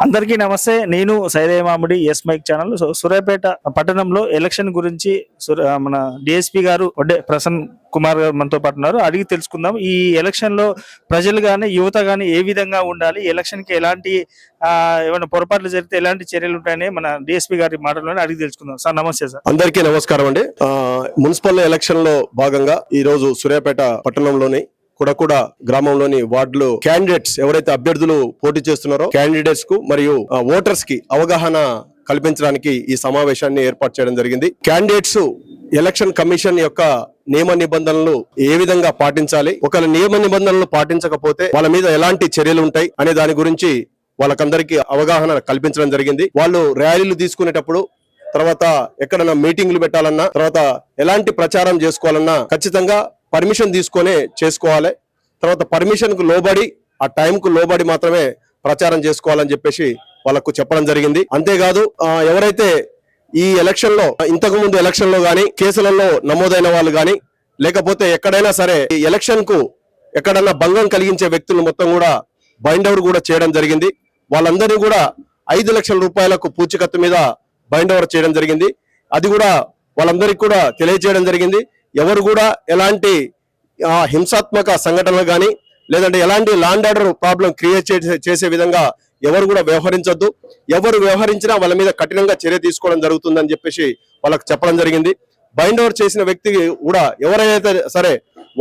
అందరికీ నమస్తే. నేను Saidaiah Mamidi S mic channel. So Suryapet పట్టణంలో ఎలక్షన్ గురించి మన డిఎస్పీ గారు వడ్డే ప్రసన్న కుమార్ గారు మనతో పాటు ఉన్నారు. అడిగి తెలుసుకుందాం ఈ ఎలక్షన్ లో ప్రజలు గానీ యువత గానీ ఏ విధంగా ఉండాలి, ఎలక్షన్ కి ఎలాంటి ఏమైనా పొరపాట్లు జరిగితే ఎలాంటి చర్యలు ఉంటాయని మన డిఎస్పీ గారి మాటల్లోనే అడిగి తెలుసుకుందాం. సార్ నమస్తే. సార్ అందరికీ నమస్కారం అండి. మున్సిపల్ ఎలక్షన్ లో భాగంగా ఈ రోజు సూర్యాపేట పట్టణంలోని కుడకుడ గ్రామంలోని వార్డులో క్యాండిడేట్స్ ఎవరైతే అభ్యర్థులు పోటీ చేస్తున్నారో క్యాండిడేట్స్ కు మరియు ఓటర్స్ కి అవగాహన కల్పించడానికి ఈ సమావేశాన్ని ఏర్పాటు చేయడం జరిగింది. క్యాండిడేట్స్ ఎలక్షన్ కమిషన్ యొక్క నియమ నిబంధనలు ఏ విధంగా పాటించాలి, ఒకవేళ నియమ నిబంధనలు పాటించకపోతే వాళ్ళ మీద ఎలాంటి చర్యలు ఉంటాయి అనే దాని గురించి వాళ్ళకందరికీ అవగాహన కల్పించడం జరిగింది. వాళ్ళు ర్యాలీలు తీసుకునేటప్పుడు, తర్వాత ఎక్కడన్నా మీటింగ్లు పెట్టాలన్నా, తర్వాత ఎలాంటి ప్రచారం చేసుకోవాలన్నా ఖచ్చితంగా పర్మిషన్ తీసుకొని చేసుకోవాలి. తర్వాత పర్మిషన్ కు లోబడి ఆ టైం కు లోబడి మాత్రమే ప్రచారం చేసుకోవాలని చెప్పేసి వాళ్ళకు చెప్పడం జరిగింది. అంతేకాదు ఎవరైతే ఈ ఎలక్షన్ లో ఇంతకు ముందు ఎలక్షన్ లో గానీ కేసులలో నమోదైన వాళ్ళు గానీ లేకపోతే ఎక్కడైనా సరే ఈ ఎలక్షన్ కు ఎక్కడన్నా భంగం కలిగించే వ్యక్తులు మొత్తం కూడా బైండ్ ఓవర్ కూడా చేయడం జరిగింది. వాళ్ళందరినీ కూడా 5 లక్షల రూపాయలకు పూచికత్తు మీద బైండ్ ఓవర్ చేయడం జరిగింది. అది కూడా వాళ్ళందరికీ కూడా తెలియజేయడం జరిగింది. ఎవరు కూడా ఎలాంటి హింసాత్మక సంఘటనలు కానీ లేదంటే ఎలాంటి లాండ్ ఆర్డర్ ప్రాబ్లం క్రియేట్ చేసే విధంగా ఎవరు కూడా వ్యవహరించొద్దు. ఎవరు వ్యవహరించినా వాళ్ళ మీద కఠినంగా చర్య తీసుకోవడం జరుగుతుందని చెప్పేసి వాళ్ళకు చెప్పడం జరిగింది. బైండ్ ఓవర్ చేసిన వ్యక్తికి కూడా ఎవరైతే సరే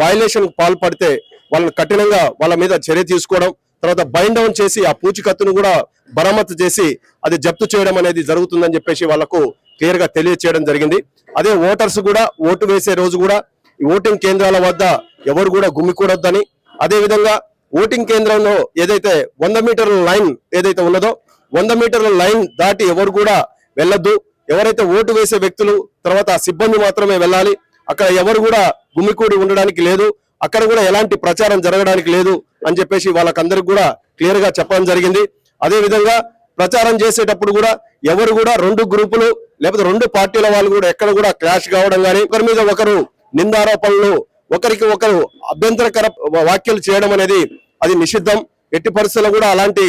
వయలేషన్ పాల్పడితే వాళ్ళని కఠినంగా వాళ్ళ మీద చర్య తీసుకోవడం, తర్వాత బైండ్ డౌన్ చేసి ఆ పూచికత్తును కూడా బరామతు చేసి అది జప్తు చేయడం అనేది జరుగుతుందని చెప్పేసి వాళ్ళకు క్లియర్ గా తెలియచేయడం జరిగింది. అదే ఓటర్స్ కూడా ఓటు వేసే రోజు కూడా ఈ ఓటింగ్ కేంద్రాల వద్ద ఎవరు కూడా గుమికూడొద్దని, అదే విధంగా ఓటింగ్ కేంద్రంలో ఏదైతే 100 మీటర్ల లైన్ ఏదైతే ఉన్నదో 100 మీటర్ల లైన్ దాటి ఎవరు కూడా వెళ్ళొద్దు. ఎవరైతే ఓటు వేసే వ్యక్తులు తర్వాత సిబ్బంది మాత్రమే వెళ్ళాలి. అక్కడ ఎవరు కూడా గుమికూడి ఉండడానికి లేదు, అక్కడ కూడా ఎలాంటి ప్రచారం జరగడానికి లేదు అని చెప్పేసి వాళ్ళకందరికి కూడా క్లియర్ గా చెప్పడం జరిగింది. అదే విధంగా ప్రచారం చేసేటప్పుడు కూడా ఎవరు కూడా 2 గ్రూపులు లేకపోతే 2 పార్టీల వాళ్ళు కూడా ఎక్కడ కూడా క్లాష్ కావడం కానీ, ఒకరి మీద ఒకరు నిందారోపణలు, ఒకరికి ఒకరు అభ్యంతరకర వ్యాఖ్యలు చేయడం అనేది అది నిషిద్ధం. ఎట్టి పరిస్థితుల్లో కూడా అలాంటి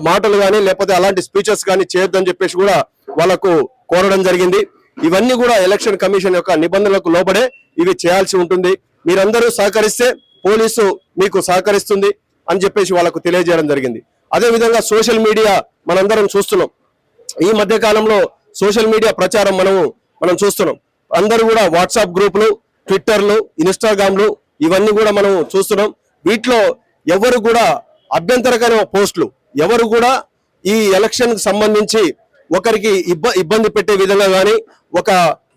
మాటలు కానీ లేకపోతే అలాంటి స్పీచెస్ కానీ చేయొద్దని చెప్పేసి కూడా వాళ్ళకు కోరడం జరిగింది. ఇవన్నీ కూడా ఎలక్షన్ కమిషన్ యొక్క నిబంధనలకు లోబడే ఇవి చేయాల్సి ఉంటుంది. మీరందరూ సహకరిస్తే పోలీసు మీకు సహకరిస్తుంది అని చెప్పేసి వాళ్ళకు తెలియజేయడం జరిగింది. అదే విధంగా సోషల్ మీడియా మనందరం చూస్తున్నాం. ఈ మధ్య కాలంలో సోషల్ మీడియా ప్రచారం మనం చూస్తున్నాం. అందరూ కూడా వాట్సాప్ గ్రూపులు, ట్విట్టర్లు, ఇన్స్టాగ్రామ్లు ఇవన్నీ కూడా మనం చూస్తున్నాం. వీటిలో ఎవరు కూడా అభ్యంతరకర పోస్టులు, ఎవరు కూడా ఈ ఎలక్షన్ కు సంబంధించి ఒకరికి ఇబ్బంది పెట్టే విధంగా కానీ, ఒక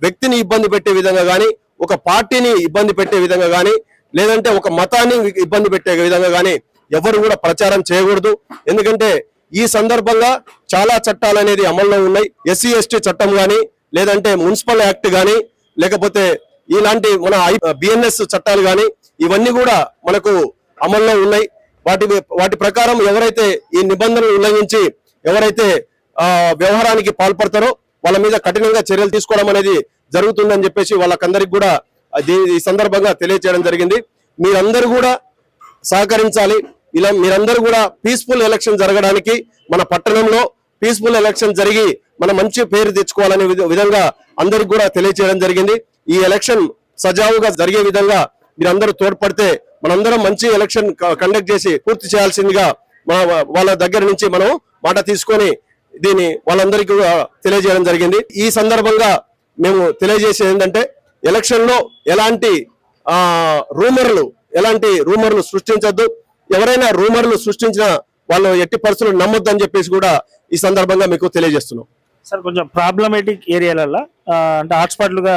వ్యక్తిని ఇబ్బంది పెట్టే విధంగా కానీ, ఒక పార్టీని ఇబ్బంది పెట్టే విధంగా కానీ, లేదంటే ఒక మతాన్ని ఇబ్బంది పెట్టే విధంగా కానీ ఎవరు కూడా ప్రచారం చేయకూడదు. ఎందుకంటే ఈ సందర్భంగా చాలా చట్టాలు అనేది అమల్లో ఉన్నాయి. ఎస్సీ ఎస్టీ చట్టం కానీ లేదంటే మున్సిపల్ యాక్ట్ కానీ లేకపోతే ఇలాంటి మన బిఎన్ఎస్ చట్టాలు కానీ ఇవన్నీ కూడా మనకు అమల్లో ఉన్నాయి. వాటి ప్రకారం ఎవరైతే ఈ నిబంధనలు ఉల్లంఘించి ఎవరైతే వ్యవహారానికి పాల్పడతారో వాళ్ళ మీద కఠినంగా చర్యలు తీసుకోవడం అనేది జరుగుతుందని చెప్పేసి వాళ్ళకందరికి కూడా ఈ సందర్భంగా తెలియజేయడం జరిగింది. మీరందరూ కూడా సహకరించాలి. ఇలా మీరందరూ కూడా పీస్ఫుల్ ఎలక్షన్ జరగడానికి, మన పట్టణంలో పీస్ఫుల్ ఎలక్షన్ జరిగి మన మంచి పేరు తెచ్చుకోవాలనే విధంగా అందరికి కూడా తెలియజేయడం జరిగింది. ఈ ఎలక్షన్ సజావుగా జరిగే విధంగా మీరందరూ తోడ్పడితే మనందరం మంచి ఎలక్షన్ కండక్ట్ చేసి పూర్తి చేయాల్సిందిగా వాళ్ళ దగ్గర నుంచి మనం మాట తీసుకొని దీన్ని వాళ్ళందరికీ కూడా తెలియజేయడం జరిగింది. ఈ సందర్భంగా మేము తెలియజేసేది ఏంటంటే ఎలక్షన్ లో ఎలాంటి రూమర్లు సృష్టించొద్దు. ఎవరైనా రూమర్లు సృష్టించిన వాళ్ళు ఎట్టి పరిస్థితులు నమ్మొద్దు అని చెప్పేసి కూడా ఈ సందర్భంగా మీకు తెలియజేస్తున్నాం. సార్ కొంచెం ప్రాబ్లమేటిక్ ఏరియాలలో అంటే హాట్స్పాట్లుగా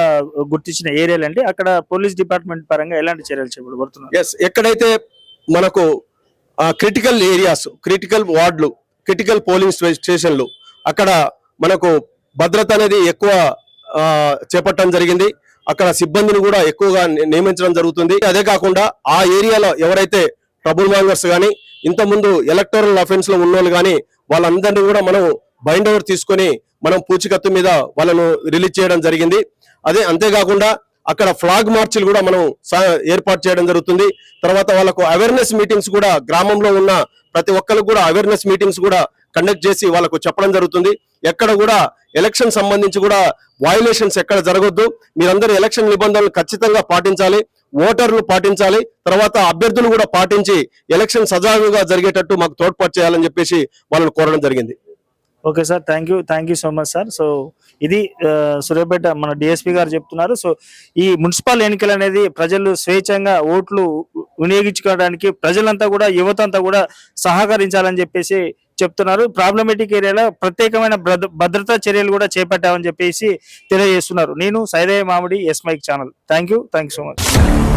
గుర్తించిన ఏరియాలు అంటే అక్కడ పోలీస్ డిపార్ట్మెంట్ పరంగా ఎలాంటి చర్యలు చేపడుతున్నారు? ఎక్కడైతే మనకు క్రిటికల్ ఏరియాస్, క్రిటికల్ వార్డులు, క్రిటికల్ పోలింగ్ స్టేషన్లు అక్కడ మనకు భద్రత అనేది ఎక్కువ చేపట్టడం జరిగింది. అక్కడ సిబ్బందిని కూడా ఎక్కువగా నియమించడం జరుగుతుంది. అదే కాకుండా ఆ ఏరియాలో ఎవరైతే ట్రబుల్ మాంగర్స్ కానీ ఇంతకుముందు ఎలక్టోరల్ అఫెన్స్ లో ఉన్నోళ్ళు కానీ వాళ్ళందరినీ కూడా మనం బైండ్ ఓవర్ తీసుకొని మనం పూచికత్తు మీద వాళ్ళను రిలీజ్ చేయడం జరిగింది. అంతేకాకుండా అక్కడ ఫ్లాగ్ మార్చిలు కూడా మనం ఏర్పాటు చేయడం జరుగుతుంది. తర్వాత వాళ్ళకు అవేర్నెస్ మీటింగ్స్ కూడా గ్రామంలో ఉన్న ప్రతి ఒక్కరికి కూడా అవేర్నెస్ మీటింగ్స్ కూడా కండక్ట్ చేసి వాళ్ళకు చెప్పడం జరుగుతుంది. ఎక్కడ కూడా ఎలక్షన్ సంబంధించి కూడా వయలేషన్స్ ఎక్కడ జరగొద్దు. మీరందరూ ఎలక్షన్ నిబంధనలు ఖచ్చితంగా పాటించాలి, ఓటర్లు పాటించాలి, తర్వాత అభ్యర్థులు కూడా పాటించి ఎలక్షన్ సజావుగా జరిగేటట్టు మాకు తోడ్పాటు చేయాలని చెప్పేసి వాళ్ళని కోరడం జరిగింది. Okay sir, thank you so much sir. So ఇది సూర్యాపేట మన డిఎస్పీ గారు చెప్తున్నారు. సో ఈ మున్సిపల్ ఎన్నికలు అనేది ప్రజలు స్వేచ్ఛంగా ఓట్లు వినియోగించుకోవడానికి ప్రజలంతా కూడా యువత అంతా కూడా సహకరించాలని చెప్పేసి చెప్తున్నారు. ప్రాబ్లమేటిక్ ఏరియాలో ప్రత్యేకమైన భద్రతా చర్యలు కూడా చేపట్టామని చెప్పేసి తెలియజేస్తున్నారు. నేను Saidaiah Mamidi, S mic channel. Thank you so much.